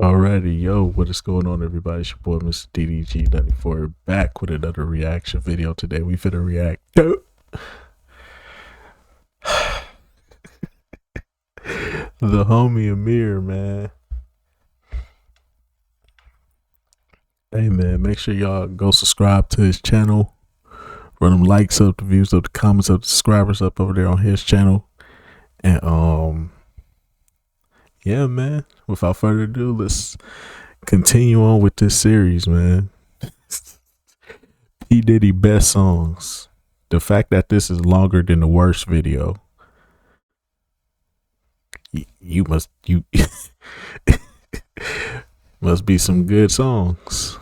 Alrighty, yo, what is going on, everybody? It's your boy, Mr. DDG94, back with another reaction video. Today, we finna react to the homie Amir, man. Hey, man, make sure y'all go subscribe to his channel. Run them likes up, the views up, the comments up, the subscribers up over there on his channel. And, yeah, man, without further ado, let's continue on with this series, man. P. Diddy best songs. The fact that this is longer than the worst video, you must must be some good songs.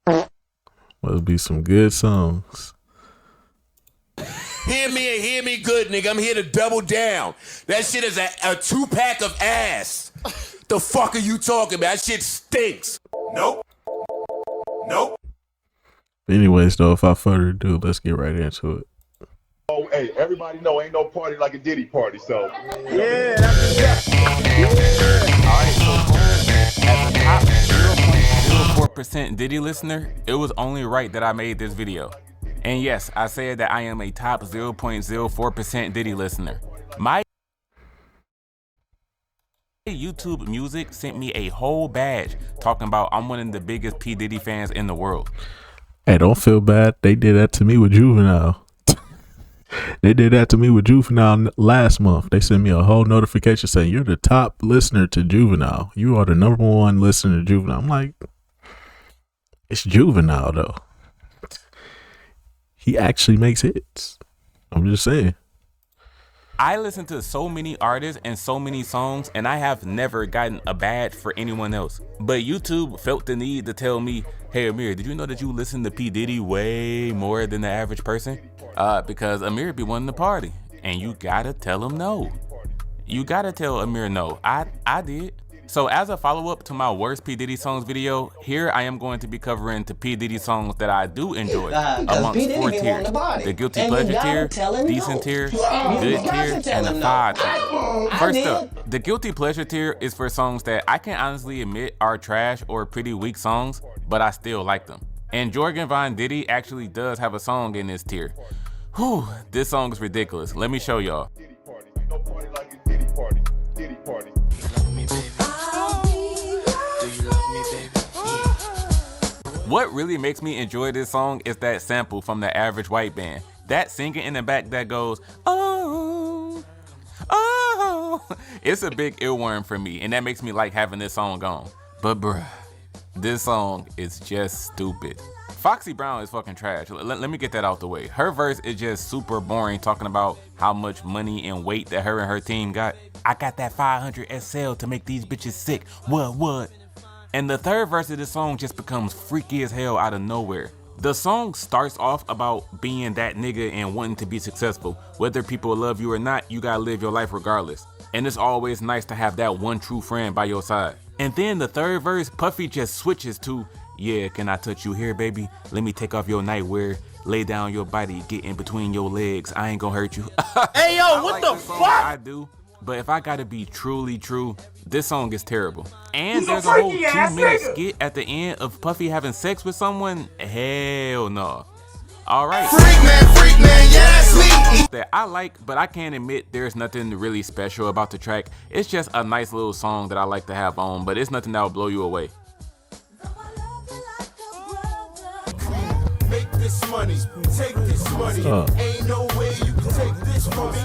Must be some good songs. Hear me and hear me good, nigga. I'm here to double down. That shit is a 2-pack of ass. The fuck are you talking about? That shit stinks. Nope. Nope. Anyways, though, without further ado, let's get right into it. Oh, hey, everybody know ain't no party like a Diddy party, so. Yeah, that's Alright, so as a top 0.04% Diddy listener, it was only right that I made this video. And yes, I said that I am a top 0.04% Diddy listener. My YouTube Music sent me a whole badge talking about I'm one of the biggest P. Diddy fans in the world. Hey, don't feel bad. They did that to me with Juvenile. They did that to me with Juvenile last month. They sent me a whole notification saying, you're the top listener to Juvenile. You are the #1 listener to Juvenile. I'm like, it's Juvenile, though. He actually makes hits. I'm just saying. I listen to so many artists and so many songs, and I have never gotten a badge for anyone else. But YouTube felt the need to tell me, hey Amir, did you know that you listen to P. Diddy way more than the average person? Because Amir be wanting to party, and you gotta tell him no. You gotta tell Amir no. I did. So as a follow-up to my worst P. Diddy songs video, here I am going to be covering the P. Diddy songs that I do enjoy amongst 4 tiers. The guilty pleasure tier, decent tier, good tier, and the 5 tier. First up, the guilty pleasure tier is for songs that I can honestly admit are trash or pretty weak songs, but I still like them. And Jorgen Von Diddy actually does have a song in this tier. Whew, this song is ridiculous. Let me show y'all. Diddy party. Ain't no party like a Diddy party. Diddy party. What really makes me enjoy this song is that sample from the Average White Band. That singing in the back that goes, oh, oh. It's a big earworm for me, and that makes me like having this song on. But bruh, this song is just stupid. Foxy Brown is fucking trash. Let me get that out the way. Her verse is just super boring, talking about how much money and weight that her and her team got. I got that 500 SL to make these bitches sick. What? And the third verse of the song just becomes freaky as hell out of nowhere. The song starts off about being that nigga and wanting to be successful. Whether people love you or not, you gotta live your life regardless. And it's always nice to have that one true friend by your side. And then the third verse, Puffy just switches to, yeah, can I touch you here, baby? Let me take off your nightwear, lay down your body, get in between your legs. I ain't gonna hurt you. Hey, yo, what the fuck? I do. But if I gotta be truly true, this song is terrible. And there's a whole 2-minute skit at the end of Puffy having sex with someone. Hell no. Alright. Freak man, yeah, that's me. That I like, but I can't admit there's nothing really special about the track. It's just a nice little song that I like to have on, but it's nothing that will blow you away. Make this money, take this money. Ain't no way you can take this from me.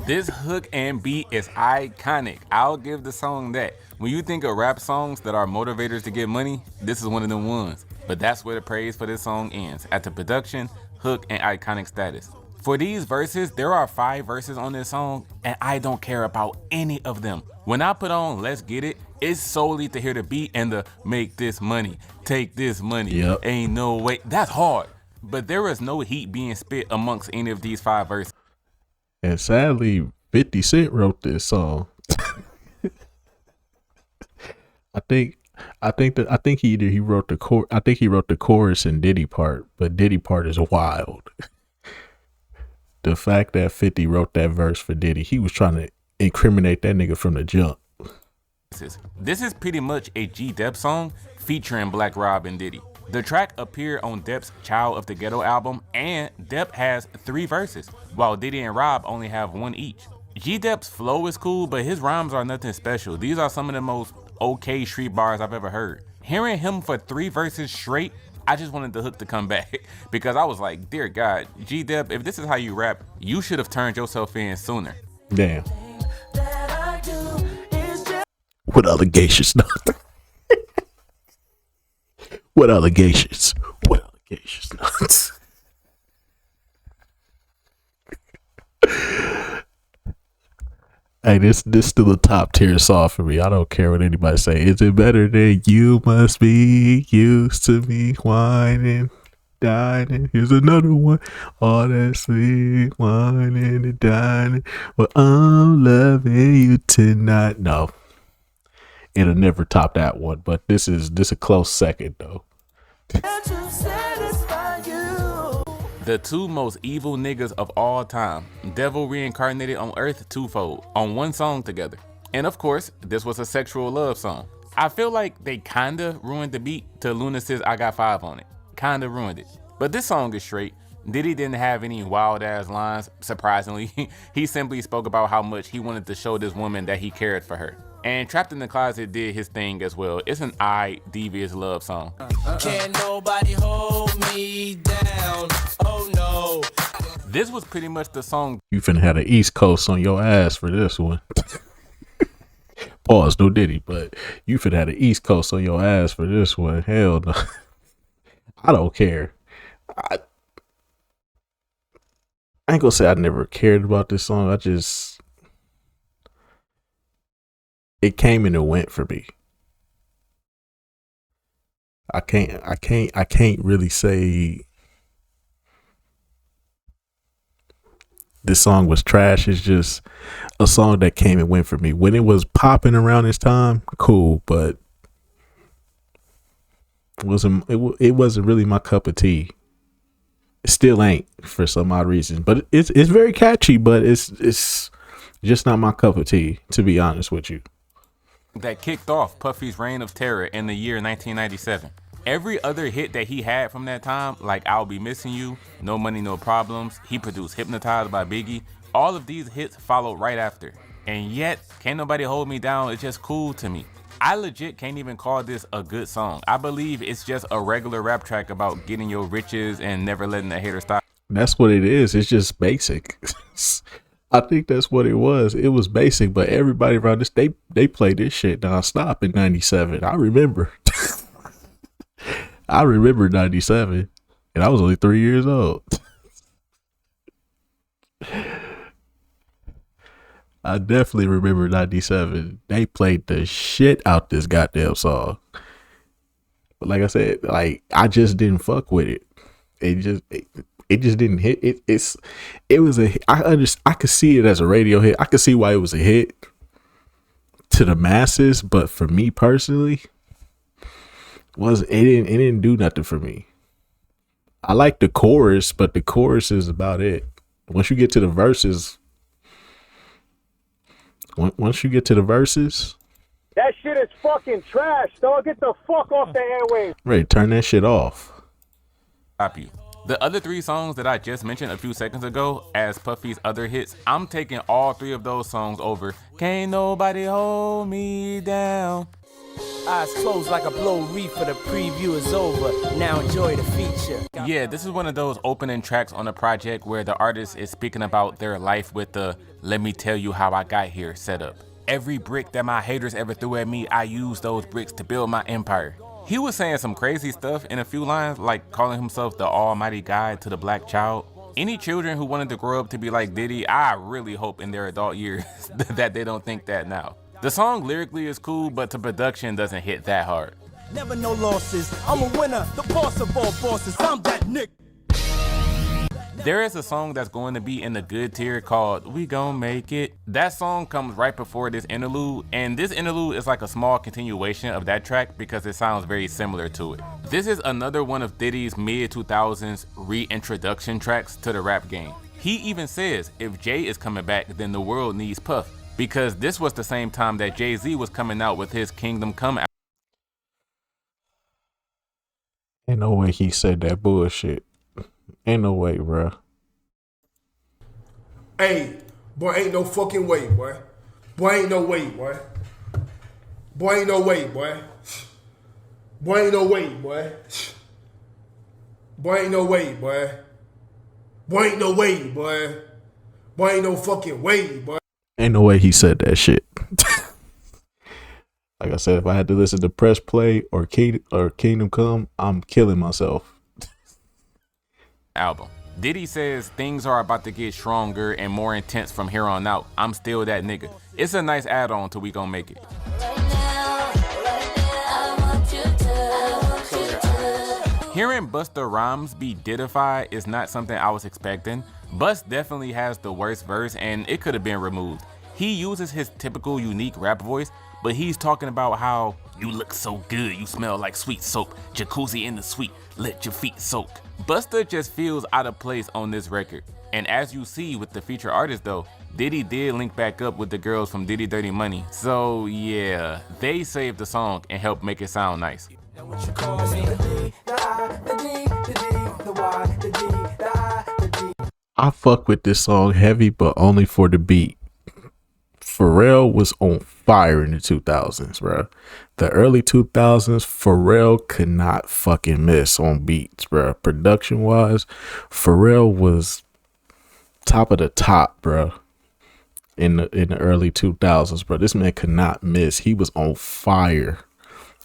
This hook and beat is iconic. I'll give the song that. When you think of rap songs that are motivators to get money, this is one of them ones. But that's where the praise for this song ends, at the production, hook, and iconic status. For these verses, there are 5 verses on this song, and I don't care about any of them. When I put on Let's Get It, it's solely to hear the beat and the make this money, take this money. Yep. Ain't no way. That's hard. But there is no heat being spit amongst any of these 5 verses. And sadly, 50 Cent wrote this song. I think he wrote the chorus and Diddy part, but Diddy part is wild. The fact that 50 wrote that verse for Diddy, he was trying to incriminate that nigga from the jump. This is pretty much a G-Dep song featuring Black Rob and Diddy. The track appeared on Depp's Child of the Ghetto album, and Depp has 3 verses, while Diddy and Rob only have 1 each. G-Dep's flow is cool, but his rhymes are nothing special. These are some of the most okay street bars I've ever heard. Hearing him for 3 verses straight, I just wanted the hook to come back because I was like, dear God, G-Dep, if this is how you rap, you should have turned yourself in sooner. Damn. What allegations? What allegations? What allegations? Hey, this still a top tier song for me. I don't care what anybody say. Is it better than You Must Be Used to Me Whining, Dining? Here's another one. All that sweet whining and dining. Well, I'm loving you tonight. No, it'll never top that one. But this a close second though. The 2 most evil niggas of all time, devil reincarnated on earth twofold, on one song together. And of course, this was a sexual love song. I feel like they kinda ruined the beat to Luna's I Got 5 on it. Kinda ruined it. But this song is straight. Diddy didn't have any wild ass lines, surprisingly. He simply spoke about how much he wanted to show this woman that he cared for her. And Trapped in the Closet did his thing as well. It's an devious love song. Can't nobody hold me down. Oh no. This was pretty much the song. You finna have the East Coast on your ass for this one. Pause, no Diddy, but you finna have the East Coast on your ass for this one. Hell no. I don't care. I ain't gonna say I never cared about this song. It came and it went for me. I can't really say this song was trash. It's just a song that came and went for me. When it was popping around this time, cool, but it wasn't really my cup of tea. It still ain't for some odd reason, but it's very catchy, but it's just not my cup of tea, to be honest with you. That kicked off Puffy's reign of terror in the year 1997. Every other hit that he had from that time, like I'll Be Missing You, No Money, No Problems, he produced Hypnotized by Biggie, all of these hits followed right after. And yet, Can't Nobody Hold Me Down is just cool to me. I legit can't even call this a good song. I believe it's just a regular rap track about getting your riches and never letting a hater stop. That's what it is. It's just basic. I think that's what it was. It was basic, but everybody around this, they played this shit nonstop in 97. I remember. I remember 97, and I was only 3 years old. I definitely remember 97. They played the shit out this goddamn song. But like I said, like I just didn't fuck with it. It just didn't hit. It was a. I could see it as a radio hit. I could see why it was a hit to the masses, but for me personally, it didn't do nothing for me. I like the chorus, but the chorus is about it. Once you get to the verses, that shit is fucking trash, dog. Get the fuck off the airwaves. Ready, turn that shit off. Stop you. The other 3 songs that I just mentioned a few seconds ago as Puffy's other hits, I'm taking all 3 of those songs over Can't Nobody Hold Me Down. Eyes closed like a blow reefer. The preview is over. Now enjoy the feature. Yeah, this is one of those opening tracks on a project where the artist is speaking about their life with the "let me tell you how I got here" setup. Every brick that my haters ever threw at me, I used those bricks to build my empire. He was saying some crazy stuff in a few lines, like calling himself the almighty guide to the black child. Any children who wanted to grow up to be like Diddy, I really hope in their adult years that they don't think that now. The song lyrically is cool, but the production doesn't hit that hard. Never no losses. I'm a winner, the boss of all bosses. I'm that Nick. There is a song that's going to be in the good tier called We Gon' Make It. That song comes right before this interlude, and this interlude is like a small continuation of that track because it sounds very similar to it. This is another one of Diddy's mid-2000s reintroduction tracks to the rap game. He even says if Jay is coming back, then the world needs Puff, because this was the same time that Jay-Z was coming out with his Kingdom Come album. Ain't no way he said that bullshit. Ain't no way, bro. Hey, boy, ain't no fucking way, boy. Boy, ain't no way, boy. Boy, ain't no way, boy. Boy, ain't no way, boy. Boy, ain't no way, boy. Boy, ain't no way, boy. Boy, ain't no fucking way, boy. Ain't no way he said that shit. Like I said, if I had to listen to Press Play or Kingdom Come, I'm killing myself. Album. Diddy says things are about to get stronger and more intense from here on out. I'm still that nigga. It's a nice add-on to We Gon' Make It. Hearing Busta Rhymes be Diddified is not something I was expecting. Bust definitely has the worst verse and it could have been removed. He uses his typical unique rap voice, but he's talking about how you look so good, you smell like sweet soap, jacuzzi in the suite, let your feet soak. Busta just feels out of place on this record. And as you see with the feature artist though, Diddy did link back up with the girls from Diddy Dirty Money. So yeah, they saved the song and helped make it sound nice. I fuck with this song heavy, but only for the beat. Pharrell was on fire in the 2000s, bro. The early 2000s, Pharrell could not fucking miss on beats, bro. Production wise, Pharrell was top of the top, bro. In the early 2000s, bro. This man could not miss. He was on fire.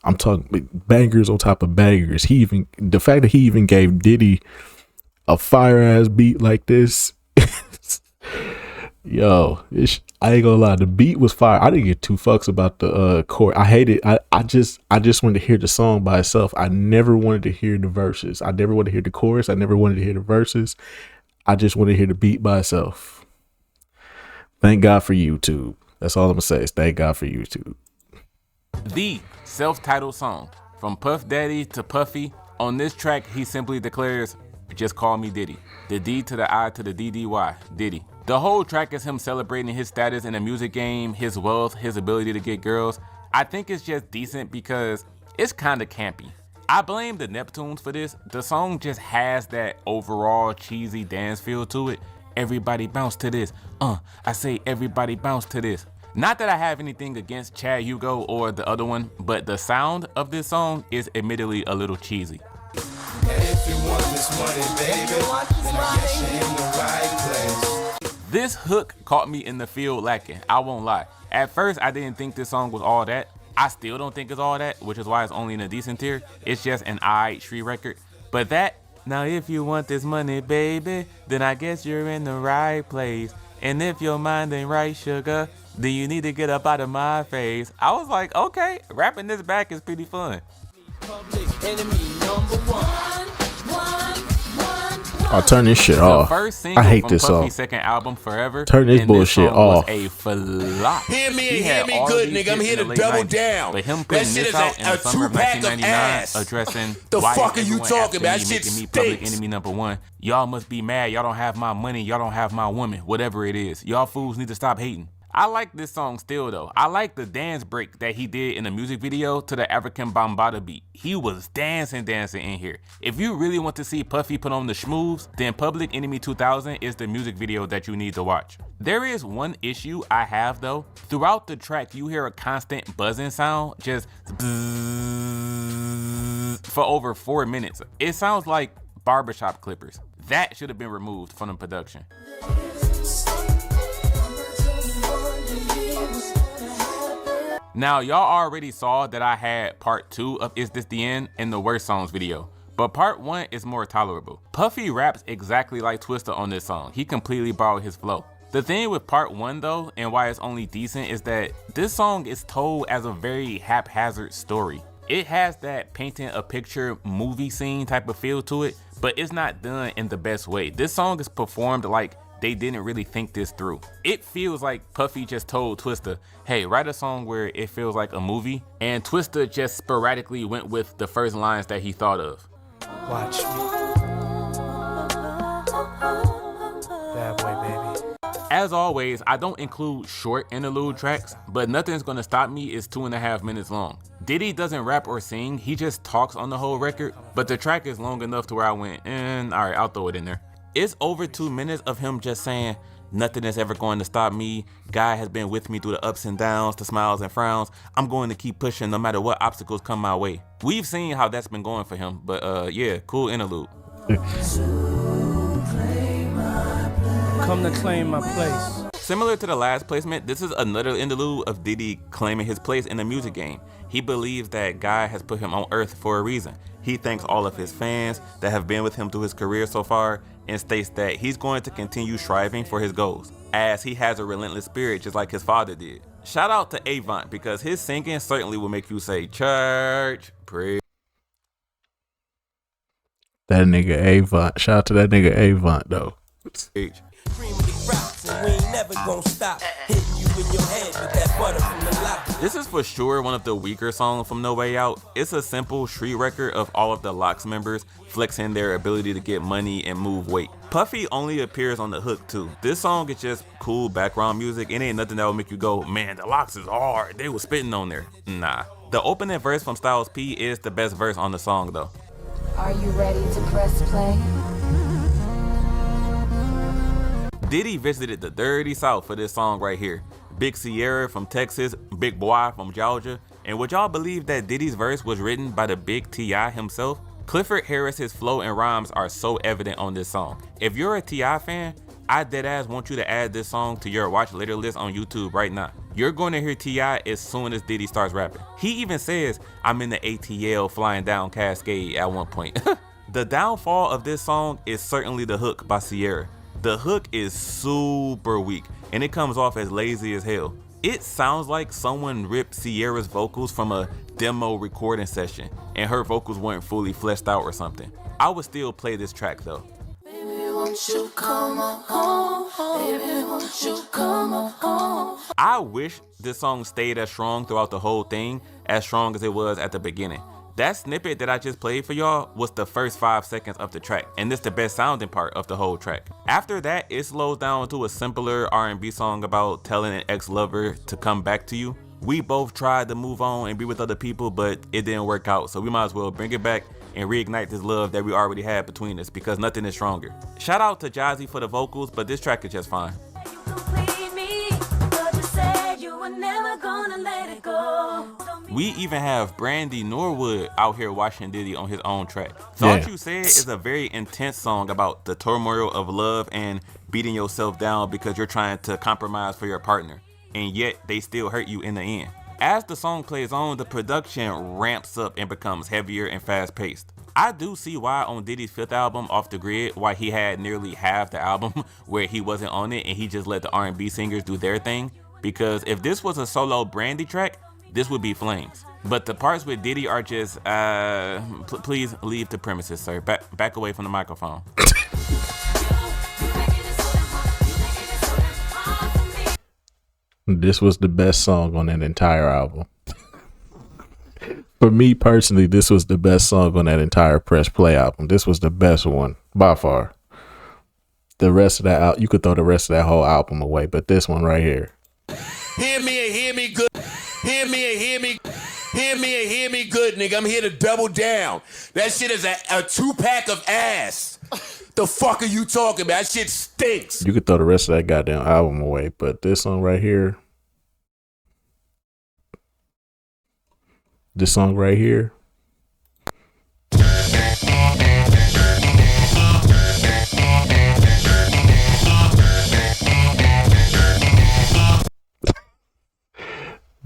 I'm talking bangers on top of bangers. The fact that he even gave Diddy a fire ass beat like this. Yo, I ain't gonna lie, the beat was fire. I didn't get two fucks about the chord. I hate it. I just wanted to hear the song by itself. I never wanted to hear the verses. I never wanted to hear the chorus. I never wanted to hear the verses. I just wanted to hear the beat by itself. Thank God for YouTube. That's all I'm gonna say is thank God for YouTube. The self-titled song from Puff Daddy to Puffy. On this track, he simply declares, just call me Diddy. The D to the I to the DDY, Diddy. The whole track is him celebrating his status in the music game, his wealth, his ability to get girls. I think it's just decent because it's kind of campy. I blame the Neptunes for this. The song just has that overall cheesy dance feel to it. Everybody bounce to this. I say everybody bounce to this. Not that I have anything against Chad Hugo or the other one, but the sound of this song is admittedly a little cheesy. If you want this money, baby, then I guess you're in the right place. This hook caught me in the field lacking, I won't lie. At first, I didn't think this song was all that. I still don't think it's all that, which is why it's only in a decent tier. It's just an alright street record. But that, now if you want this money, baby, then I guess you're in the right place. And if your mind ain't right, sugar, then you need to get up out of my face. I was like, okay, rapping this back is pretty fun. I'll turn this shit off. I hate this song. Second album, Forever. Turn this bullshit off. Was a flop. Hear me good, nigga. I'm here to double down. But him putting this out in the summer of 1999, addressing the why fuck are you talking about? Me, Shit making me public stinks. enemy number one. Y'all must be mad. Y'all don't have my money. Y'all don't have my woman. Whatever it is, y'all fools need to stop hating. I like this song still though. I like the dance break that he did in the music video to the African Bambaataa beat. He was dancing in here. If you really want to see Puffy put on the schmooves, then Public Enemy 2000 is the music video that you need to watch. There is one issue I have though. Throughout the track, you hear a constant buzzing sound, just bzzz, for over 4 minutes. It sounds like barbershop clippers. That should have been removed from the production. Now, y'all already saw that I had part 2 of Is This The End in the Worst Songs video, but part 1 is more tolerable. Puffy raps exactly like Twista on this song. He completely borrowed his flow. The thing with part 1 though, and why it's only decent, is that this song is told as a very haphazard story. It has that painting a picture movie scene type of feel to it, but it's not done in the best way. This song is performed like they didn't really think this through. It feels like Puffy just told Twista, hey, write a song where it feels like a movie, and Twista just sporadically went with the first lines that he thought of. Watch me. Bad boy, baby. As always, I don't include short interlude tracks, but Nothing's Gonna Stop Me is 2.5 minutes long. Diddy doesn't rap or sing, he just talks on the whole record, but the track is long enough to where I went, alright, I'll throw it in there. It's over 2 minutes of him just saying, nothing is ever going to stop me. God has been with me through the ups and downs, the smiles and frowns. I'm going to keep pushing no matter what obstacles come my way. We've seen how that's been going for him, but yeah, cool interlude. Come to claim my place. Similar to the last placement, this is another interlude of Diddy claiming his place in the music game. He believes that God has put him on earth for a reason. He thanks all of his fans that have been with him through his career so far and states that he's going to continue striving for his goals, as he has a relentless spirit just like his father did. Shout out to Avant because his singing certainly will make you say church, praise. That nigga Avant. Shout out to that nigga Avant though. This is for sure one of the weaker songs from No Way Out. It's a simple street record of all of the LOX members flexing their ability to get money and move weight. Puffy only appears on the hook too. This song is just cool background music. It ain't nothing that will make you go, man, the LOX is hard. They was spitting on there. Nah. The opening verse from Styles P is the best verse on the song though. Are you ready to press play? Diddy visited the dirty South for this song right here. Big Sierra from Texas, Big Boy from Georgia. And would y'all believe that Diddy's verse was written by the big T.I. himself? Clifford Harris's flow and rhymes are so evident on this song. If you're a T.I. fan, I deadass want you to add this song to your watch later list on YouTube right now. You're going to hear T.I. as soon as Diddy starts rapping. He even says, I'm in the ATL flying down Cascade at one point. The downfall of this song is certainly the hook by Sierra. The hook is super weak and it comes off as lazy as hell. It sounds like someone ripped Sierra's vocals from a demo recording session and her vocals weren't fully fleshed out or something. I would still play this track though. Baby, won't you come home? Baby, won't you come home? I wish this song stayed as strong throughout the whole thing, as strong as it was at the beginning. That snippet that I just played for y'all was the first 5 seconds of the track, and it's the best sounding part of the whole track. After that, it slows down to a simpler R&B song about telling an ex-lover to come back to you. We both tried to move on and be with other people, but it didn't work out, so we might as well bring it back and reignite this love that we already had between us because nothing is stronger. Shout out to Jazzy for the vocals, but this track is just fine. We even have Brandy Norwood out here watching Diddy on his own track. Thought You Said is a very intense song about the turmoil of love and beating yourself down because you're trying to compromise for your partner, and yet they still hurt you in the end. As the song plays on, the production ramps up and becomes heavier and fast-paced. I do see why on Diddy's 5th album, Off the Grid, why he had nearly half the album where he wasn't on it and he just let the R&B singers do their thing. Because if this was a solo Brandy track, this would be flames. But the parts with Diddy are just, please leave the premises, sir. Back away from the microphone. This was the best song on that entire album. For me personally, this was the best song on that entire Press Play album. This was the best one by far. The rest of that, you could throw the rest of that whole album away, but this one right here. Hear me and hear me good. Hear me and hear me. Hear me and hear me good, nigga. I'm here to double down. That shit is a 2-pack of ass. The fuck are you talking about? That shit stinks. You could throw the rest of that goddamn album away, but this song right here. This song right here.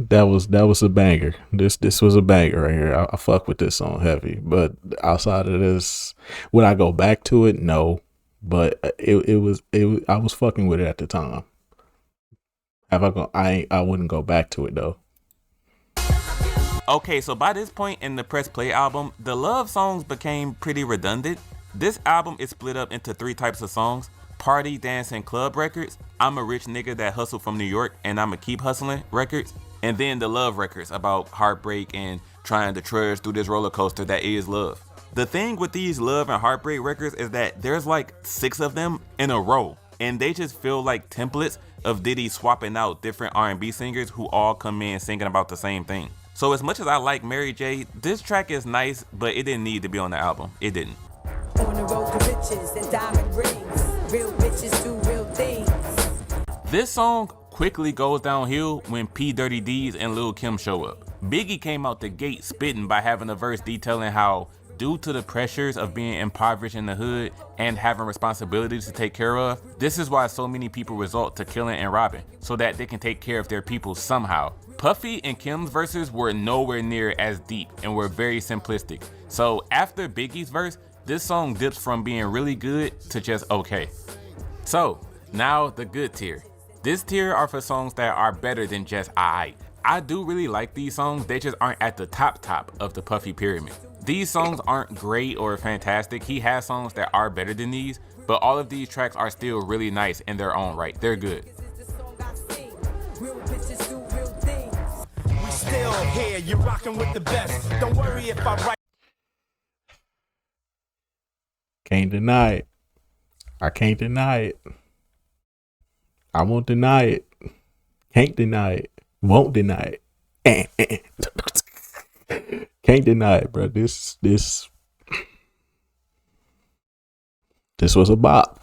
That was a banger. This was a banger right here. I fuck with this song heavy. But outside of this, would I go back to it? No. But it was I was fucking with it at the time. I wouldn't go back to it though. Okay, so by this point in the Press Play album, the love songs became pretty redundant. This album is split up into 3 types of songs: party, dance, and club records, I'm a rich nigga that hustled from New York and I'ma keep hustling records, and then the love records about heartbreak and trying to trudge through this roller coaster that is love. The thing with these love and heartbreak records is that there's like 6 of them in a row. and they just feel like templates of Diddy swapping out different R&B singers who all come in singing about the same thing. So as much as I like Mary J, this track is nice, but it didn't need to be on the album. It didn't. On the road to riches and diamond rings, real bitches do real things. This song quickly goes downhill when P. Dirty D's and Lil' Kim show up. Biggie came out the gate spitting by having a verse detailing how, due to the pressures of being impoverished in the hood and having responsibilities to take care of, this is why so many people resort to killing and robbing, so that they can take care of their people somehow. Puffy and Kim's verses were nowhere near as deep and were very simplistic. So after Biggie's verse, this song dips from being really good to just okay. So now the good tier. This tier are for songs that are better than just aight. I do really like these songs, they just aren't at the top of the Puffy pyramid. These songs aren't great or fantastic, he has songs that are better than these, but all of these tracks are still really nice in their own right, they're good. We still here, you're rocking with the best. Don't worry if I write. Can't deny it. I can't deny it. I won't deny it. Can't deny it. Won't deny it. Can't deny it, bro. This was a bop.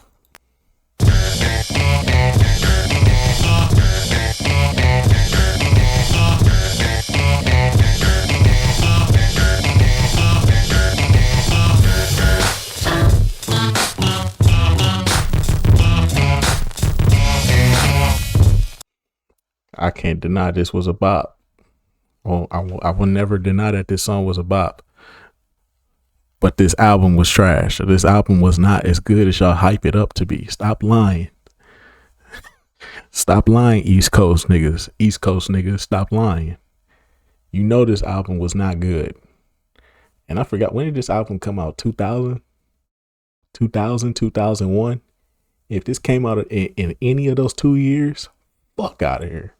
I can't deny this was a bop. Oh, I will never deny that this song was a bop. But this album was trash. This album was not as good as y'all hype it up to be. Stop lying. Stop lying, East Coast niggas. East Coast niggas, stop lying. You know this album was not good. And I forgot, when did this album come out? 2000? 2001? If this came out in any of those 2 years, fuck out of here.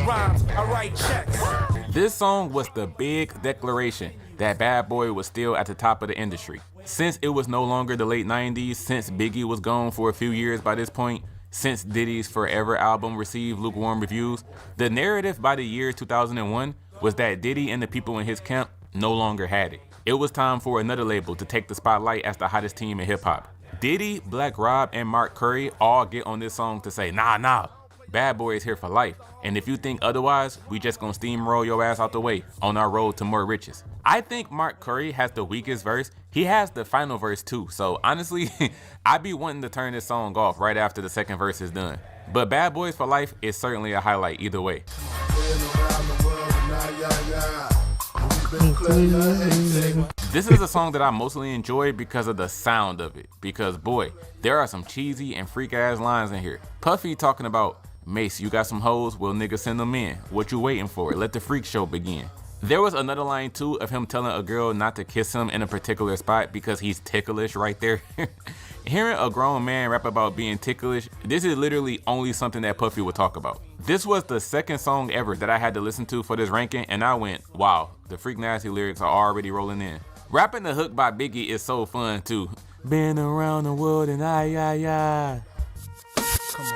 Rhymes, I write checks. This song was the big declaration that Bad Boy was still at the top of the industry. Since it was no longer the late 90s, since Biggie was gone for a few years by this point, since Diddy's Forever album received lukewarm reviews, the narrative by the year 2001 was that Diddy and the people in his camp no longer had it. It was time for another label to take the spotlight as the hottest team in hip hop. Diddy, Black Rob, and Mark Curry all get on this song to say, nah, Bad Boy is here for life. And if you think otherwise, we just gonna steamroll your ass out the way on our road to more riches. I think Mark Curry has the weakest verse. He has the final verse too. So honestly, I'd be wanting to turn this song off right after the second verse is done. But Bad Boys for Life is certainly a highlight either way. This is a song that I mostly enjoy because of the sound of it. Because boy, there are some cheesy and freak ass lines in here. Puffy talking about, Mace, you got some hoes? Well, nigga, send them in. What you waiting for? Let the freak show begin. There was another line too of him telling a girl not to kiss him in a particular spot because he's ticklish right there. Hearing a grown man rap about being ticklish, this is literally only something that Puffy would talk about. This was the second song ever that I had to listen to for this ranking, and I went, wow, the freak nasty lyrics are already rolling in. Rapping the hook by Biggie is so fun too. Been around the world and I. Come on.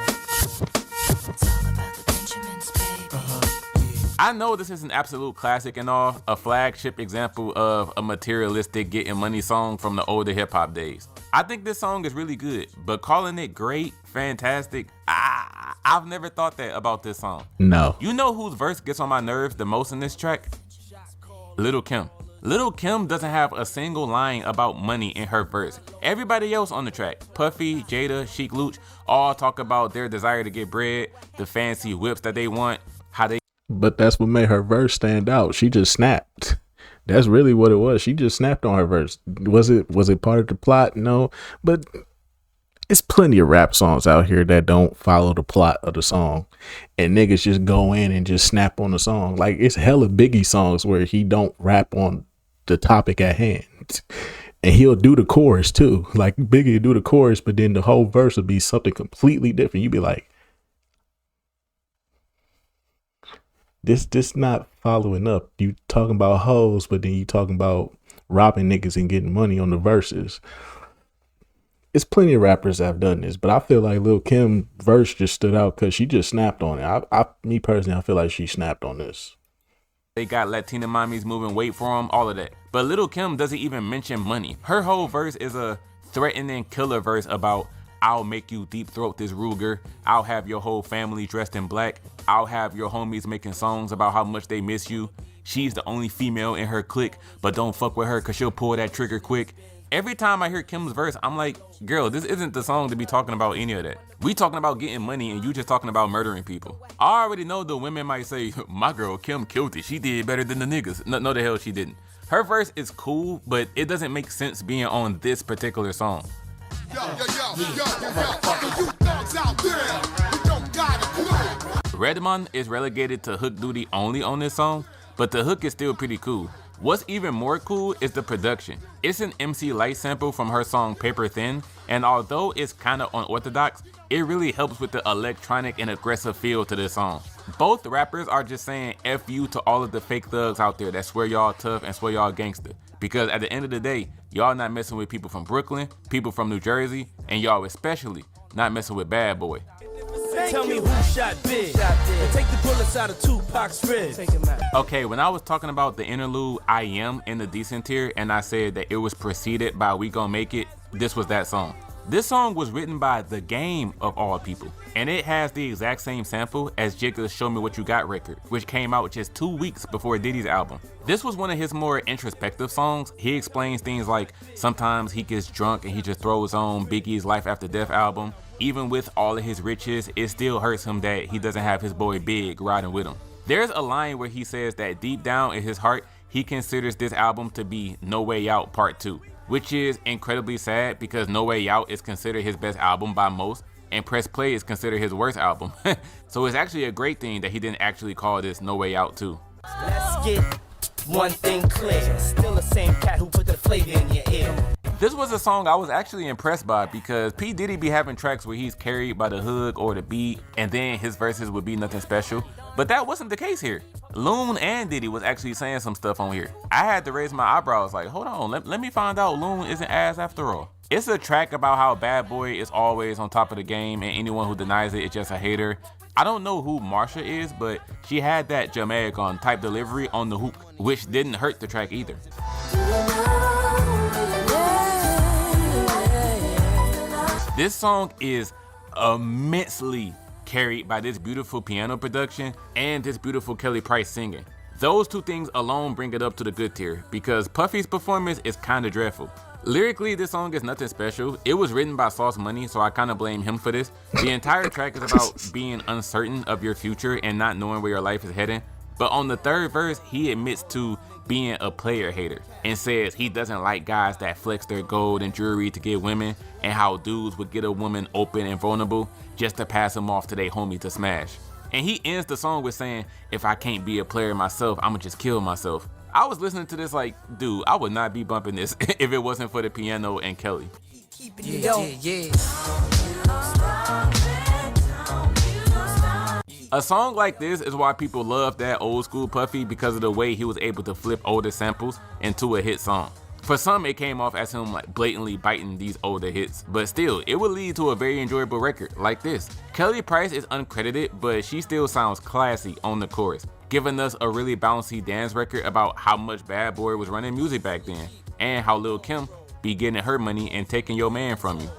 I know this is an absolute classic and all, a flagship example of a materialistic getting money song from the older hip hop days. I think this song is really good, but calling it great, fantastic, I've never thought that about this song. No. You know whose verse gets on my nerves the most in this track? Lil' Kim. Lil' Kim doesn't have a single line about money in her verse. Everybody else on the track, Puffy, Jada, Sheek Louch, all talk about their desire to get bread, the fancy whips that they want, how they. But that's what made her verse stand out. She just snapped. That's really what it was. She just snapped on her verse. Was it part of the plot? No. But it's plenty of rap songs out here that don't follow the plot of the song. And niggas just go in and just snap on the song. Like, it's hella Biggie songs where he don't rap on the topic at hand. And he'll do the chorus too. Like, Biggie will do the chorus, but then the whole verse will be something completely different. You'd be like, This not following up. You talking about hoes, but then you talking about robbing niggas and getting money on the verses. it's plenty of rappers that have done this, but I feel like Lil Kim verse just stood out because she just snapped on it. Me personally, I feel like she snapped on this. They got Latina mommies moving weight for them, all of that. But Lil Kim doesn't even mention money. Her whole verse is a threatening killer verse about, I'll make you deep throat this Ruger. I'll have your whole family dressed in black. I'll have your homies making songs about how much they miss you. She's the only female in her clique, but don't fuck with her cause she'll pull that trigger quick. Every time I hear Kim's verse, I'm like, girl, this isn't the song to be talking about any of that. We talking about getting money and you just talking about murdering people. I already know the women might say, my girl Kim killed it. She did better than the niggas. No, the hell she didn't. Her verse is cool, but it doesn't make sense being on this particular song. Redmond is relegated to hook duty only on this song, but the hook is still pretty cool. What's even more cool is the production. It's an MC Lyte sample from her song Paper Thin, and although it's kinda unorthodox, it really helps with the electronic and aggressive feel to this song. Both rappers are just saying F you to all of the fake thugs out there that swear y'all tough and swear y'all gangster. Because at the end of the day, y'all not messing with people from Brooklyn, people from New Jersey, and y'all especially not messing with Bad Boy. Tell me who shot Big and take the bullets out of Tupac's ribs. Okay, when I was talking about the interlude I Am in the decent tier and I said that it was preceded by We Gon' Make It, this was that song. This song was written by The Game of all people, and it has the exact same sample as Jigga's Show Me What You Got record, which came out just 2 weeks before Diddy's album. This was one of his more introspective songs. He explains things like sometimes he gets drunk and he just throws on Biggie's Life After Death album. Even with all of his riches, it still hurts him that he doesn't have his boy Big riding with him. There's a line where he says that deep down in his heart, he considers this album to be No Way Out Part 2, which is incredibly sad because No Way Out is considered his best album by most, and Press Play is considered his worst album. So it's actually a great thing that he didn't actually call this No Way Out 2. Let's get one thing clear. Still the same cat who put the flavor in your ear. This was a song I was actually impressed by because P. Diddy be having tracks where he's carried by the hook or the beat and then his verses would be nothing special. But that wasn't the case here. Loon and Diddy was actually saying some stuff on here. I had to raise my eyebrows like, hold on, let me find out Loon isn't ass after all. It's a track about how Bad Boy is always on top of the game and anyone who denies it is just a hater. I don't know who Marsha is, but she had that Jamaican type delivery on the hook, which didn't hurt the track either. This song is immensely carried by this beautiful piano production and this beautiful Kelly Price singing. Those two things alone bring it up to the good tier because Puffy's performance is kinda dreadful. Lyrically, this song is nothing special. It was written by Sauce Money, so I kinda blame him for this. The entire track is about being uncertain of your future and not knowing where your life is heading. But on the third verse, he admits to being a player hater and says he doesn't like guys that flex their gold and jewelry to get women and how dudes would get a woman open and vulnerable just to pass them off to their homie to smash. And he ends the song with saying, if I can't be a player myself, I'ma just kill myself. I was listening to this like, dude, I would not be bumping this if it wasn't for the piano and Kelly. A song like this is why people love that old school Puffy because of the way he was able to flip older samples into a hit song. For some, it came off as him like blatantly biting these older hits, but still, it would lead to a very enjoyable record like this. Kelly Price is uncredited, but she still sounds classy on the chorus, giving us a really bouncy dance record about how much Bad Boy was running music back then, and how Lil Kim be getting her money and taking your man from you.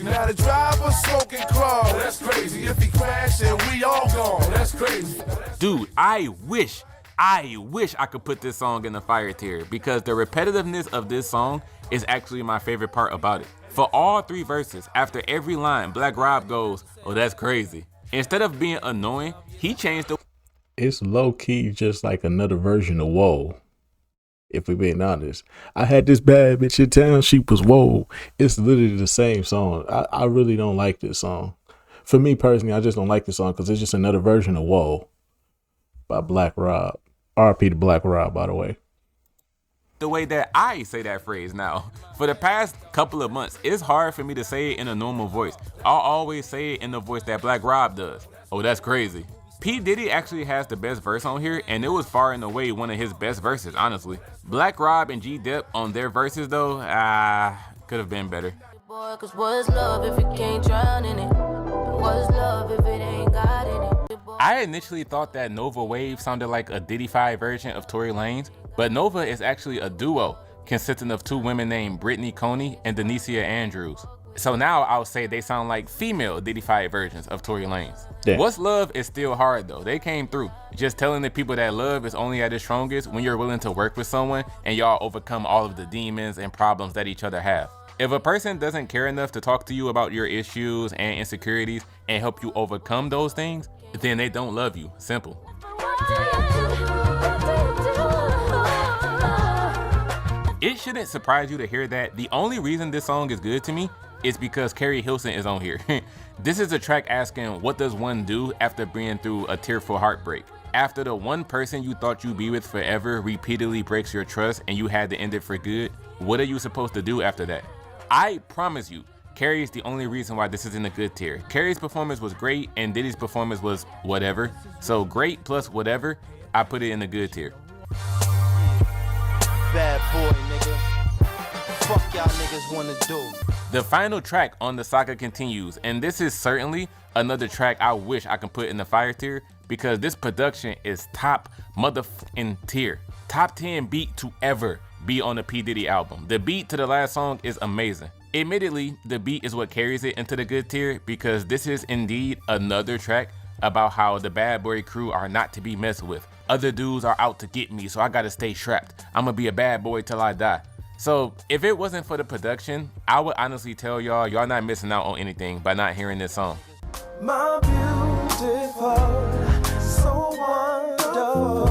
Now the driver smoking crawl, that's crazy. If he crash and we all gone, that's crazy. Dude, I wish I could put this song in the fire tier because the repetitiveness of this song is actually my favorite part about it. For all three verses, after every line, Black Rob goes, oh, that's crazy. Instead of being annoying, he changed the... It's low-key just like another version of Whoa. If we're being honest, I had this bad bitch in town, she was whoa. It's literally the same song. I really don't like this song. For me personally, I just don't like this song because it's just another version of Whoa by Black Rob. RP to Black Rob, by the way. The way that I say that phrase now. For the past couple of months, it's hard for me to say it in a normal voice. I'll always say it in the voice that Black Rob does. Oh, that's crazy. P. Diddy actually has the best verse on here, and it was far and away one of his best verses, honestly. Black Rob and G Dep on their verses though, could have been better. Boy, 'cause what's love if you can't drown in it? What's love if it ain't got in it? I initially thought that Nova Wave sounded like a Diddy-fied version of Tory Lanez, but Nova is actually a duo consisting of two women named Brittany Coney and Denicia Andrews. So now I'll say they sound like female Diddy-fied versions of Tory Lanez. Yeah. What's Love is still hard though. They came through. Just telling the people that love is only at its strongest when you're willing to work with someone and y'all overcome all of the demons and problems that each other have. If a person doesn't care enough to talk to you about your issues and insecurities and help you overcome those things, then they don't love you. Simple. It shouldn't surprise you to hear that the only reason this song is good to me is because Carrie Hilson is on here. This is a track asking, what does one do after being through a tearful heartbreak? After the one person you thought you'd be with forever repeatedly breaks your trust and you had to end it for good, what are you supposed to do after that? I promise you, Carrie is the only reason why this is in the good tier. Carrie's performance was great and Diddy's performance was whatever. So great plus whatever, I put it in the good tier. Bad boy, nigga. Fuck y'all niggas wanna do. The final track on the saga continues, and this is certainly another track I wish I could put in the fire tier because this production is top motherfucking tier. Top 10 beat to ever be on a P. Diddy album. The beat to the last song is amazing. Admittedly, the beat is what carries it into the good tier because this is indeed another track about how the Bad Boy crew are not to be messed with. Other dudes are out to get me, so I gotta stay strapped. I'ma be a bad boy till I die. So if it wasn't for the production, I would honestly tell y'all not missing out on anything by not hearing this song. My beautiful, so wonderful.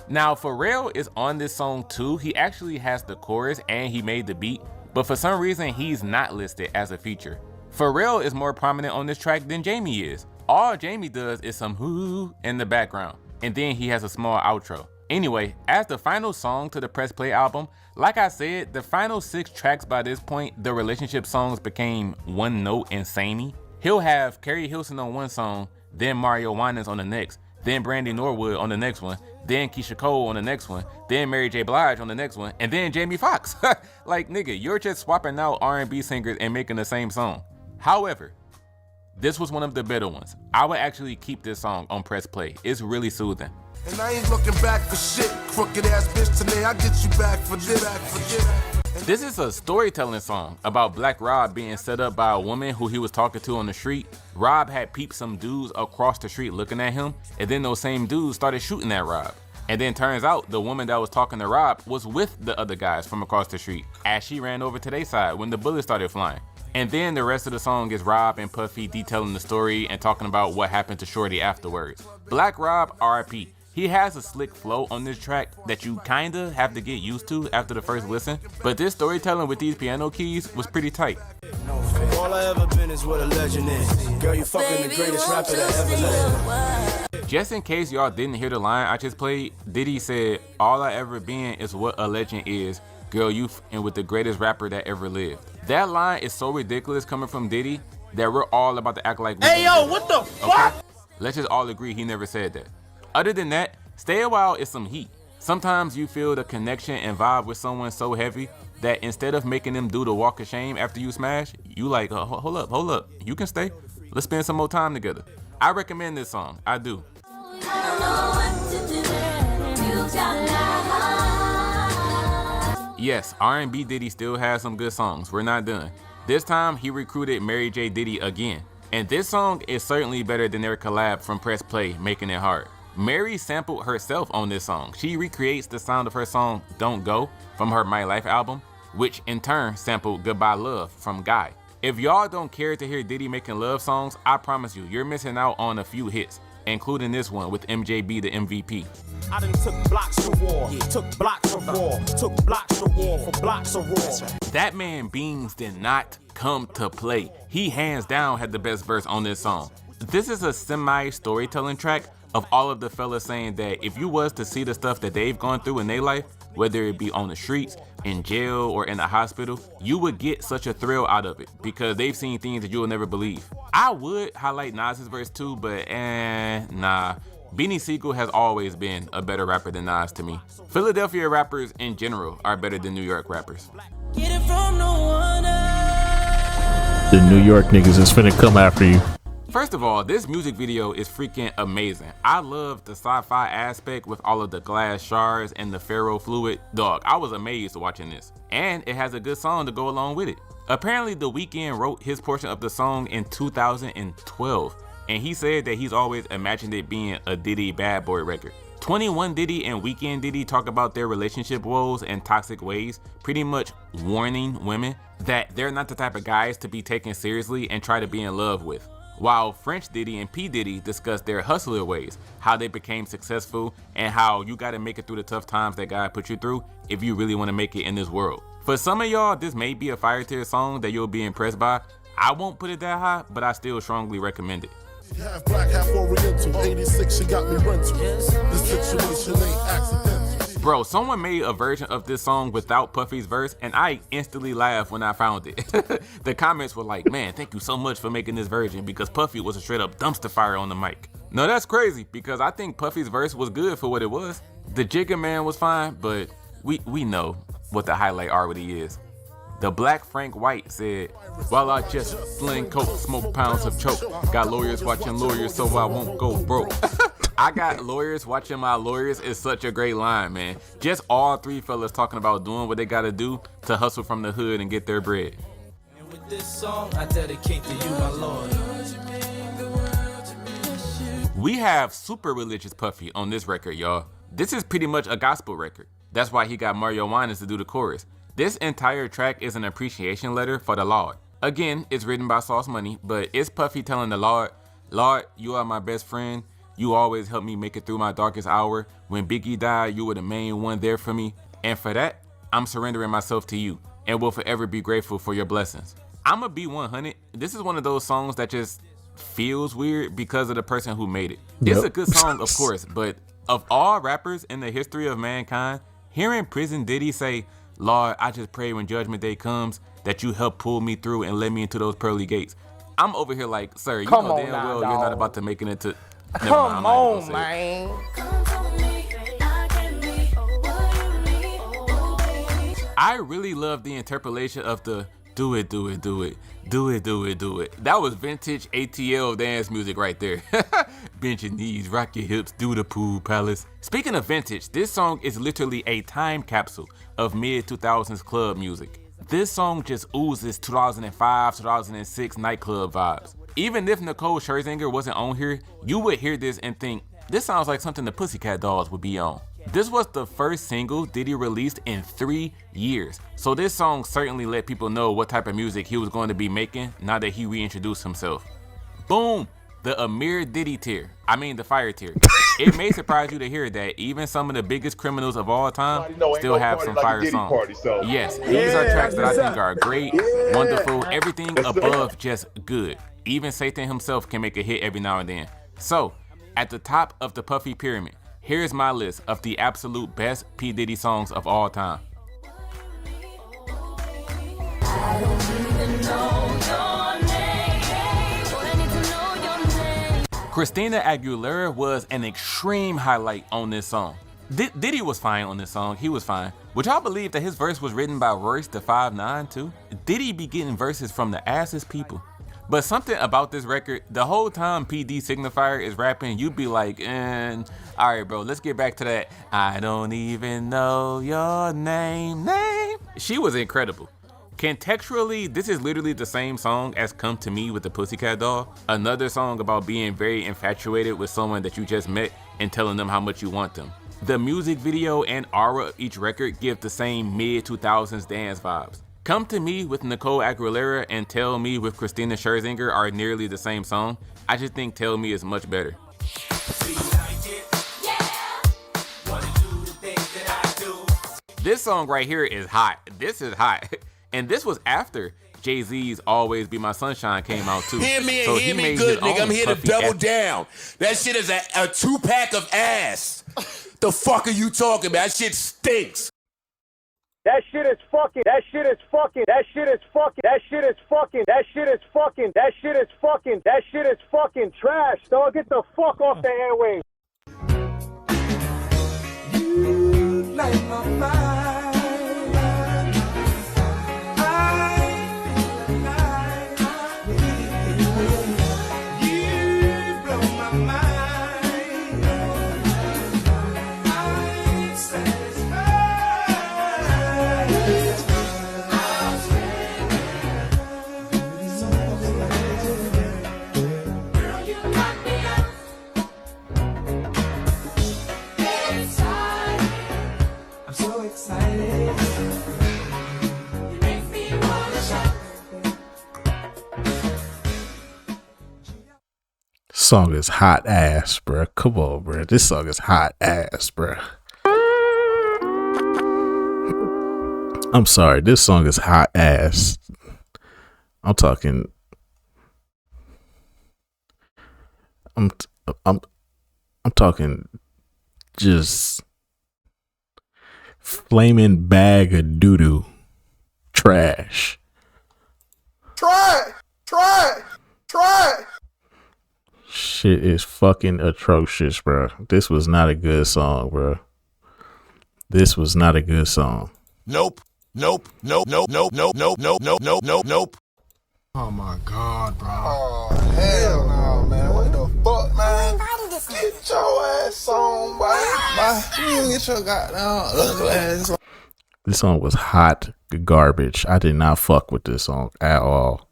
Now Pharrell is on this song too. He actually has the chorus and he made the beat, but for some reason he's not listed as a feature. Pharrell is more prominent on this track than Jamie is. All Jamie does is some hoo in the background, and then he has a small outro. Anyway, as the final song to the Press Play album, like I said, the final 6 tracks by this point, the relationship songs became one note and samey. He'll have Carrie Hilson on one song, then Mario Winans on the next, then Brandy Norwood on the next one, then Keisha Cole on the next one, then Mary J. Blige on the next one, and then Jamie Foxx. Like, nigga, you're just swapping out R&B singers and making the same song. However, this was one of the better ones. I would actually keep this song on Press Play. It's really soothing. And I ain't looking back for shit. Crooked ass bitch today, I get you back for this. This is a storytelling song about Black Rob being set up by a woman who he was talking to on the street. Rob had peeped some dudes across the street looking at him, and then those same dudes started shooting at Rob. And then turns out the woman that was talking to Rob was with the other guys from across the street as she ran over to their side when the bullets started flying. And then the rest of the song is Rob and Puffy detailing the story and talking about what happened to Shorty afterwards. Black Rob, RIP. He has a slick flow on this track that you kinda have to get used to after the first listen, but this storytelling with these piano keys was pretty tight. All I ever been is what a legend is. Girl, you fucking the greatest rapper that ever lived. Just in case y'all didn't hear the line I just played, Diddy said, all I ever been is what a legend is. Girl, you f***ing with the greatest rapper that ever lived. That line is so ridiculous coming from Diddy that we're all about to act like we Hey yo, what the fuck? Okay? Let's just all agree he never said that. Other than that, Stay a While is some heat. Sometimes you feel the connection and vibe with someone so heavy that instead of making them do the walk of shame after you smash, you like, hold up, you can stay. Let's spend some more time together. I recommend this song, I do. Yes, R&B Diddy still has some good songs, we're not done. This time, he recruited Mary J. Diddy again. And this song is certainly better than their collab from Press Play, Making It Hard. Mary sampled herself on this song. She recreates the sound of her song Don't Go from her My Life album, which in turn sampled Goodbye Love from Guy. If y'all don't care to hear Diddy making love songs, I promise you're missing out on a few hits, including this one with MJB the MVP. I done took blocks to war, took blocks of war, took blocks to war for blocks of war. That man Beans did not come to play. He hands down had the best verse on this song. This is a semi-storytelling track of all of the fellas saying that if you was to see the stuff that they've gone through in their life, whether it be on the streets, in jail, or in a hospital, you would get such a thrill out of it because they've seen things that you will never believe. I would highlight Nas's verse too, but nah. Beanie Sigel has always been a better rapper than Nas to me. Philadelphia rappers in general are better than New York rappers. Get it from no one else. The New York niggas is finna come after you. First of all, this music video is freaking amazing. I love the sci-fi aspect with all of the glass shards and the ferro fluid. Dog, I was amazed watching this. And it has a good song to go along with it. Apparently, The Weeknd wrote his portion of the song in 2012. And he said that he's always imagined it being a Diddy Bad Boy record. 21 Diddy and Weeknd Diddy talk about their relationship woes and toxic ways, pretty much warning women that they're not the type of guys to be taken seriously and try to be in love with. While French Diddy and P. Diddy discuss their hustler ways, how they became successful, and how you gotta make it through the tough times that God put you through if you really wanna make it in this world. For some of y'all, this may be a fire tier song that you'll be impressed by. I won't put it that high, but I still strongly recommend it. Half black, half oriental. 86, she got me rental. This situation ain't accidental. Bro, someone made a version of this song without Puffy's verse, and I instantly laughed when I found it. The comments were like, man, thank you so much for making this version because Puffy was a straight up dumpster fire on the mic. No, that's crazy because I think Puffy's verse was good for what it was. The Jigga Man was fine, but we know what the highlight already is. The Black Frank White said, while I just sling coke, smoke pounds of choke, got lawyers watching lawyers so I won't go broke. I got lawyers watching my lawyers is such a great line, man. Just all three fellas talking about doing what they gotta do to hustle from the hood and get their bread. And with this song, I dedicate to you, my Lord. We have super religious Puffy on this record, y'all. This is pretty much a gospel record. That's why he got Mario Winans to do the chorus. This entire track is an appreciation letter for the Lord. Again, it's written by Sauce Money, but it's Puffy telling the Lord, Lord, you are my best friend. You always help me make it through my darkest hour. When Biggie died, you were the main one there for me. And for that, I'm surrendering myself to you and will forever be grateful for your blessings. I'ma be 100. This is one of those songs that just feels weird because of the person who made it. Yep. It's a good song, of course, but of all rappers in the history of mankind, hearing Prison Diddy say, Lord, I just pray when judgment day comes that you help pull me through and let me into those pearly gates. I'm over here like, sir, you know damn well you're not about to make it into... Come on, man. I really love the interpolation of the do it, do it, do it, do it, do it, do it. That was vintage ATL dance music right there. Bend your knees, rock your hips, do the pool palace. Speaking of vintage, this song is literally a time capsule of mid-2000s club music. This song just oozes 2005, 2006 nightclub vibes. Even if Nicole Scherzinger wasn't on here, you would hear this and think, this sounds like something the Pussycat Dolls would be on. This was the first single Diddy released in 3 years. So this song certainly let people know what type of music he was going to be making now that he reintroduced himself. Boom! The Amir Diddy tier. I mean the fire tier. It may surprise you to hear that even some of the biggest criminals of all time still have some fire songs. Yes, these are tracks that I think are great, wonderful, everything above just good. Even Satan himself can make a hit every now and then. So, at the top of the Puffy pyramid, here's my list of the absolute best P. Diddy songs of all time. I don't even know your name. Boy, I need to know your name. Christina Aguilera was an extreme highlight on this song. Diddy was fine on this song, he was fine. Would y'all believe that his verse was written by Royce da 5'9" too? Diddy be getting verses from the assest people. But something about this record, the whole time PD Signifier is rapping, you'd be like, alright bro, let's get back to that. I don't even know your name. She was incredible. Contextually, this is literally the same song as Come to Me with the Pussycat Doll. Another song about being very infatuated with someone that you just met and telling them how much you want them. The music video and aura of each record give the same mid-2000s dance vibes. Come to Me with Nicole Aguilera and Tell Me with Christina Scherzinger are nearly the same song. I just think Tell Me is much better. This song right here is hot. This is hot. And this was after Jay-Z's Always Be My Sunshine came out too. Hear me so and hear me good, nigga. I'm here to Puffy double down. That shit is a 2-pack of ass. The fuck are you talking about? That shit stinks. That shit is fucking. That shit is fucking. That shit is fucking. That shit is fucking. That shit is fucking. That shit is fucking. That shit is fucking trash, dog. Get the fuck off the airwaves. You light my fire. Song is hot ass, bro. Come on, bro. This song is hot ass, bro. I'm sorry. This song is hot ass. I'm talking. I'm talking just flaming bag of doo doo trash. Try it. Shit is fucking atrocious, bro. This was not a good song, bro. This was not a good song. Nope. Oh my God, bro. Oh, hell no, man. What the fuck, man? Get your ass on, boy. You get your goddamn ugly ass on. This song was hot garbage. I did not fuck with this song at all.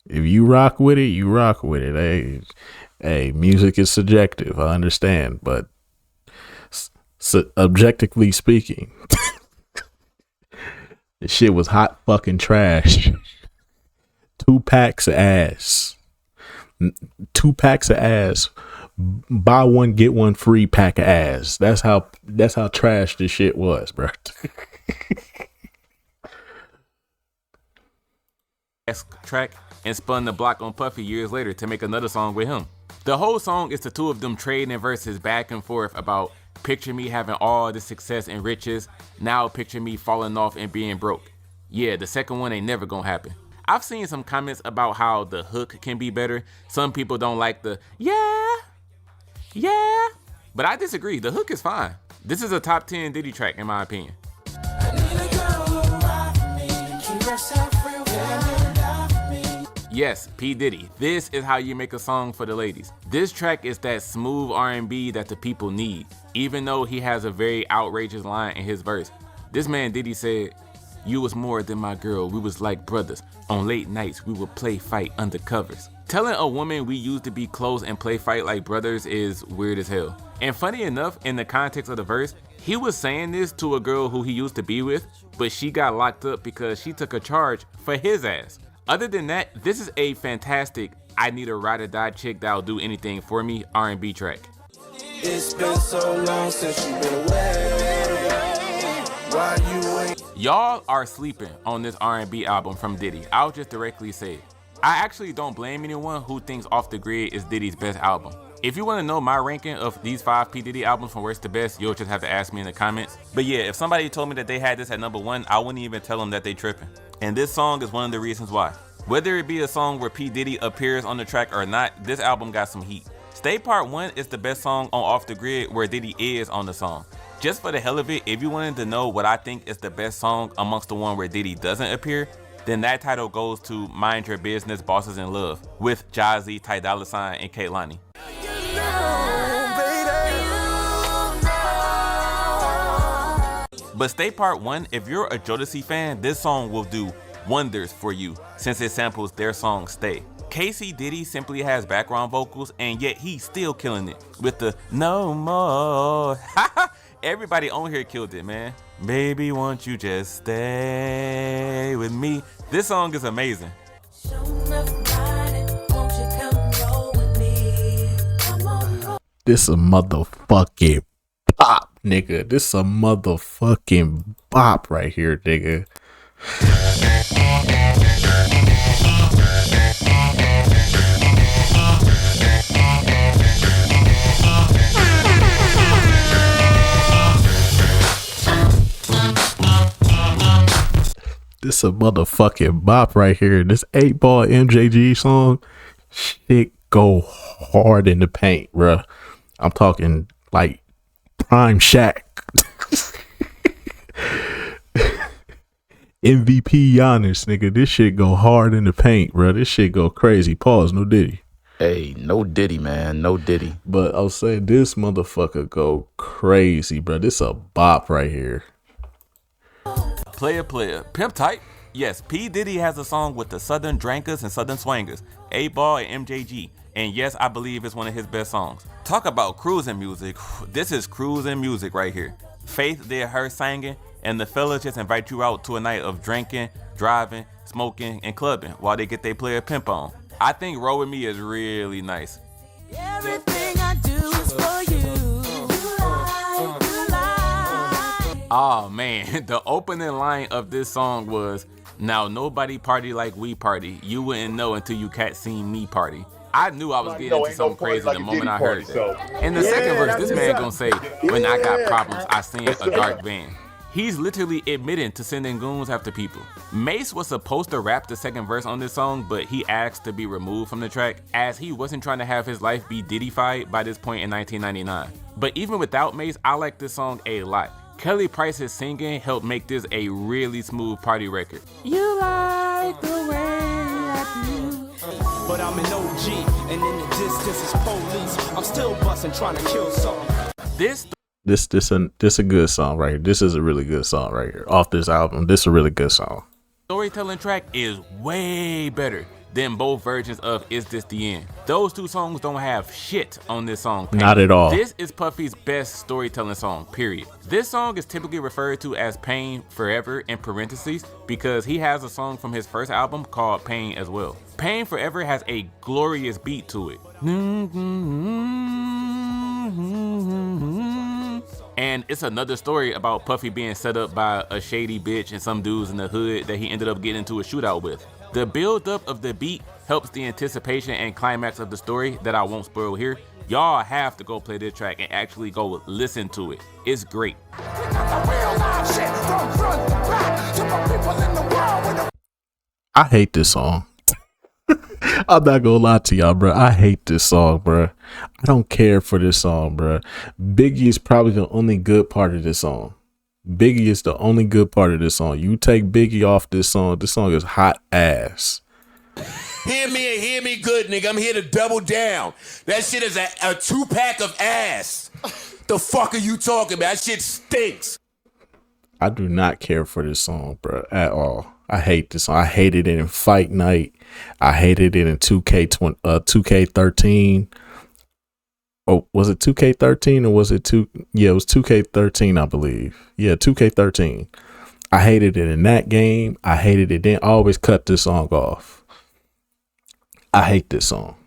If you rock with it, you rock with it. Hey, music is subjective. I understand, but objectively speaking, this shit was hot fucking trash. 2 packs of ass. 2 packs of ass. Buy one get one free pack of ass. That's how trash this shit was, bro. Track and spun the block on Puffy years later to make another song with him. The whole song is the two of them trading verses back and forth about picture me having all the success and riches, now picture me falling off and being broke. Yeah, the second one ain't never gonna happen. I've seen some comments about how the hook can be better. Some people don't like the yeah, but I disagree. The hook is fine. This is a top 10 Diddy track in my opinion. Yes, P. Diddy, this is how you make a song for the ladies. This track is that smooth R&B that the people need, even though he has a very outrageous line in his verse. This man Diddy said, "You was more than my girl, we was like brothers. On late nights, we would play fight under covers." Telling a woman we used to be close and play fight like brothers is weird as hell. And funny enough, in the context of the verse, he was saying this to a girl who he used to be with, but she got locked up because she took a charge for his ass. Other than that, this is a fantastic I need a ride or die chick that'll do anything for me R&B track. It's been so long since you've been away. Why you ain't? Y'all are sleeping on this R&B album from Diddy. I'll just directly say it. I actually don't blame anyone who thinks Off the Grid is Diddy's best album. If you want to know my ranking of these 5 P. Diddy albums from worst to best, you'll just have to ask me in the comments. But yeah, if somebody told me that they had this at number 1, I wouldn't even tell them that they tripping. And this song is one of the reasons why. Whether it be a song where P. Diddy appears on the track or not, this album got some heat. Stay Part 1 is the best song on Off the Grid where Diddy is on the song. Just for the hell of it, if you wanted to know what I think is the best song amongst the one where Diddy doesn't appear, then that title goes to Mind Your Business, Bosses in Love with Jazzy, Ty Dolla $ign, and Kehlani. But Stay Part 1, if you're a Jodeci fan, this song will do wonders for you since it samples their song Stay. Casey Diddy simply has background vocals and yet he's still killing it with the no more. Everybody on here killed it, man. Baby, won't you just stay with me? This song is amazing. This a motherfucking bop, nigga. This a motherfucking bop right here, nigga. This a motherfucking bop right here. This 8-ball MJG song, shit go hard in the paint, bruh. I'm talking like prime Shaq. MVP Giannis, nigga. This shit go hard in the paint, bruh. This shit go crazy. Pause, no Diddy. Hey, no Diddy, man. No Diddy. But I'll say this motherfucker go crazy, bruh. This a bop right here. Player, pimp tight. Yes, P. Diddy has a song with the Southern Drankers and Southern Swangers, 8-Ball and MJG. And yes, I believe it's one of his best songs. Talk about cruising music. This is cruising music right here. Faith did her singing, and the fellas just invite you out to a night of drinking, driving, smoking, and clubbing while they get their player pimp on. I think Roll With Me is really nice. Everything I do is for you. Oh man, the opening line of this song was, "Now nobody party like we party. You wouldn't know until you cat seen me party." I knew I was getting into something crazy the moment I heard that. In the second verse, this man gonna say, "When I got problems, I send a dark van." He's literally admitting to sending goons after people. Mace was supposed to rap the second verse on this song, but he asked to be removed from the track as he wasn't trying to have his life be Diddy-fied by this point in 1999. But even without Mace, I like this song a lot. Kelly Price's singing helped make this a really smooth party record. You like the way I do. But I'm an OG, and in the distance is police. I'm still busting, trying to kill something. This a good song right here. This is a really good song right here. Off this album, this is a really good song. storytelling track is way better than both versions of Is This The End. Those two songs don't have shit on this song. Pain. Not at all. This is Puffy's best storytelling song, period. This song is typically referred to as Pain Forever in parentheses because he has a song from his first album called Pain as well. Pain Forever has a glorious beat to it. And it's another story about Puffy being set up by a shady bitch and some dudes in the hood that he ended up getting into a shootout with. The build-up of the beat helps the anticipation and climax of the story that I won't spoil here. Y'all have to go play this track and actually go listen to it. It's great. I hate this song. I'm not gonna lie to y'all, bro. I hate this song, bro. I don't care for this song, bro. Biggie is probably the only good part of this song. Biggie is the only good part of this song. You take Biggie off this song is hot ass. Hear me and hear me good, nigga. I'm here to double down. That shit is a 2-pack of ass. The fuck are you talking about? That shit stinks. I do not care for this song, bro, at all. I hate this song. I hated it in Fight Night. I hated it in 2K13. Oh, was it 2K13 or was it it was 2K13, I believe. Yeah, 2K13. I hated it in that game. I hated it then. I always cut this song off. I hate this song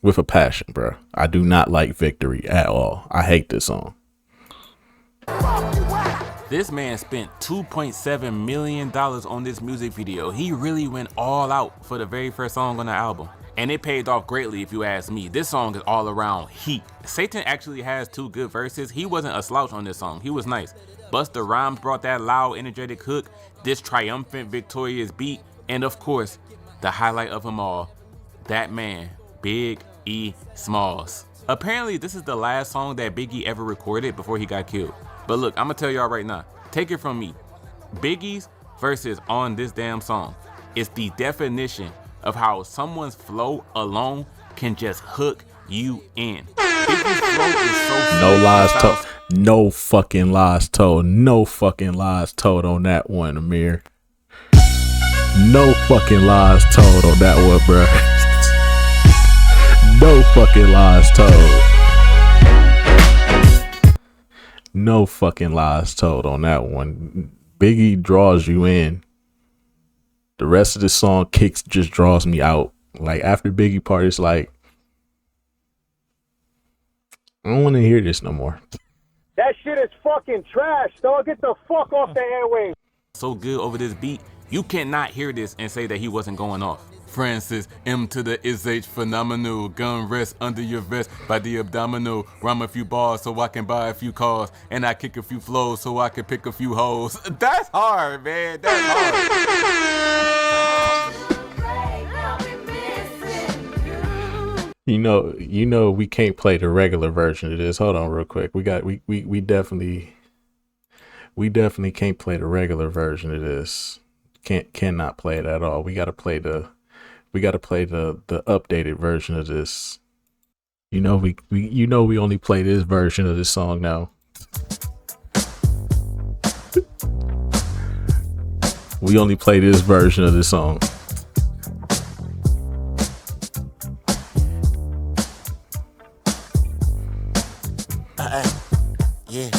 with a passion, bro. I do not like Victory at all. I hate this song. This man spent $2.7 million on this music video. He really went all out for the very first song on the album. And it paid off greatly if you ask me. This song is all around heat. Satan actually has 2 good verses. He wasn't a slouch on this song. He was nice. Busta Rhymes brought that loud, energetic hook, this triumphant, victorious beat, and of course, the highlight of them all, that man, Big E Smalls. Apparently, this is the last song that Biggie ever recorded before he got killed. But look, I'm gonna tell y'all right now, take it from me. Biggie's verses on this damn song is the definition of how someone's flow alone can just hook you in. Biggie's flow is so no lies told. No fucking lies told. No fucking lies told on that one, Amir. No fucking lies told on that one, bro. No fucking lies told. No fucking lies told on that one. Biggie draws you in. The rest of the song kicks just draws me out. Like after Biggie part, it's like I don't want to hear this no more. That shit is fucking trash, dog. Get the fuck off the airwaves. So good over this beat, you cannot hear this and say that he wasn't going off. Francis, M to the is phenomenal. Gun rest under your vest by the abdominal. Rhyme a few bars so I can buy a few cars. And I kick a few flows so I can pick a few hoes. That's hard, man. That's hard. You know, we can't play the regular version of this. Hold on real quick. We definitely can't play the regular version of this. Cannot play it at all. We gotta play the updated version of this. We only play this version of this song now. We only play this version of this song. Yeah.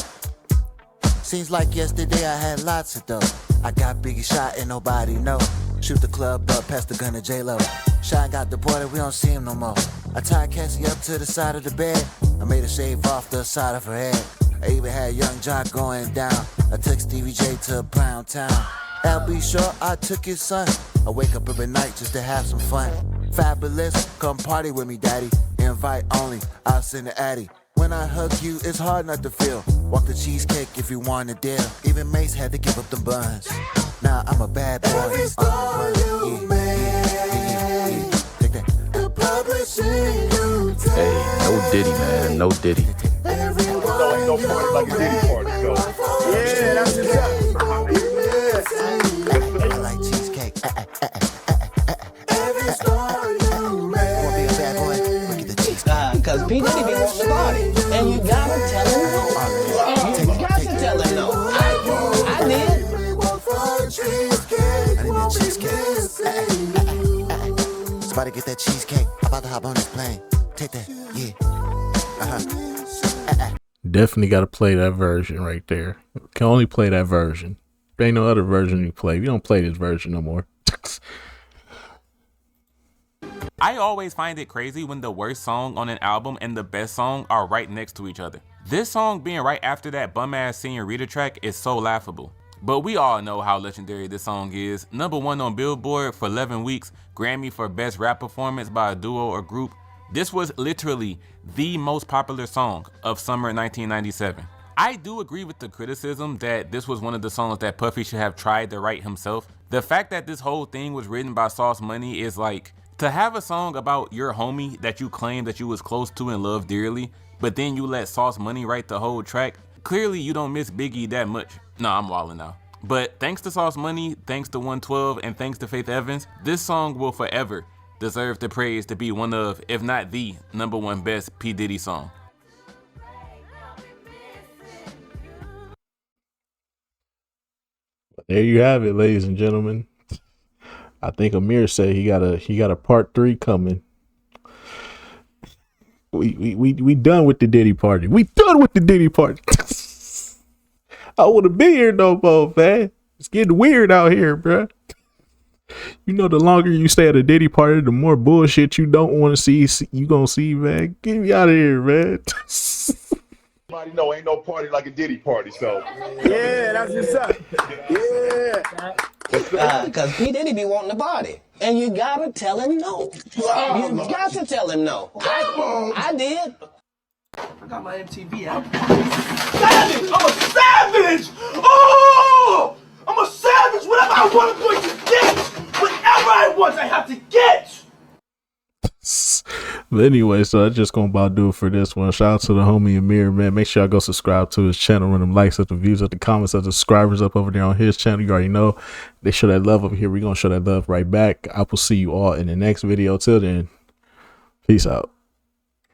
Seems like yesterday I had lots of dough. I got Biggie shot and nobody know. Shoot the club up, pass the gun to J.Lo. Shine got deported, we don't see him no more. I tied Cassie up to the side of the bed. I made her shave off the side of her head. I even had Young Jock going down. I took Stevie J to Brown Town. LB Short, I took his son. I wake up every night just to have some fun. Fabulous, come party with me, daddy. Invite only, I'll send the addy. When I hug you, it's hard not to feel. Walk the cheesecake if you want a deal. Even Mace had to give up the buns. Now I'm a bad boy. Every star you made, Take that. the publishing you take. Hey, no Diddy, man. No Diddy. No, ain't no party like a Diddy party, so. Yeah, that's what's up. I like cheesecake. Every star you made. Wanna be a bad boy? Look at the cheesecake. Cause P. Diddy be wanting the party. And you gotta tell him no. You got to tell him no. I did. I need that cheesecake. Somebody get that cheesecake. I'm about to hop on this plane. Take that, yeah. Definitely got to play that version right there. Can only play that version. There ain't no other version you play. You don't play this version no more. I always find it crazy when the worst song on an album and the best song are right next to each other. This song being right after that bum-ass Señorita track is so laughable. But we all know how legendary this song is. #1 on Billboard for 11 weeks, Grammy for Best Rap Performance by a Duo or Group. This was literally the most popular song of summer 1997. I do agree with the criticism that this was one of the songs that Puffy should have tried to write himself. The fact that this whole thing was written by Sauce Money is like, to have a song about your homie that you claim that you was close to and loved dearly, but then you let Sauce Money write the whole track, clearly you don't miss Biggie that much. No, I'm wildin' now. But thanks to Sauce Money, thanks to 112, and thanks to Faith Evans, this song will forever deserve the praise to be one of, if not the #1 best P. Diddy song. There you have it, ladies and gentlemen. I think Amir said he got a part 3 coming. We done with the Diddy party. We done with the Diddy party. I want to be here no more, man. It's getting weird out here, bruh. You know, the longer you stay at a Diddy party, the more bullshit you don't want to see you gonna see, man. Get me out of here, man. Everybody know ain't no party like a Diddy party, so. Yeah, that's what's up. Yeah. Cause P. Diddy be wanting the party. And you gotta tell him no. You got to tell him no. I did. I got my MTV out. Savage! I'm a savage! Oh! I'm a savage! Whatever I want, I'm going to get! Whatever I want, I have to get! But anyway, so that's just gonna about do it for this one. Shout out to the homie Amir, man. Make sure y'all go subscribe to his channel, run them likes up, the views up, the comments up, the subscribers up over there on his channel. You already know they show that love over here. We're gonna show that love right back. I will see you all in the next video. Till then, peace out.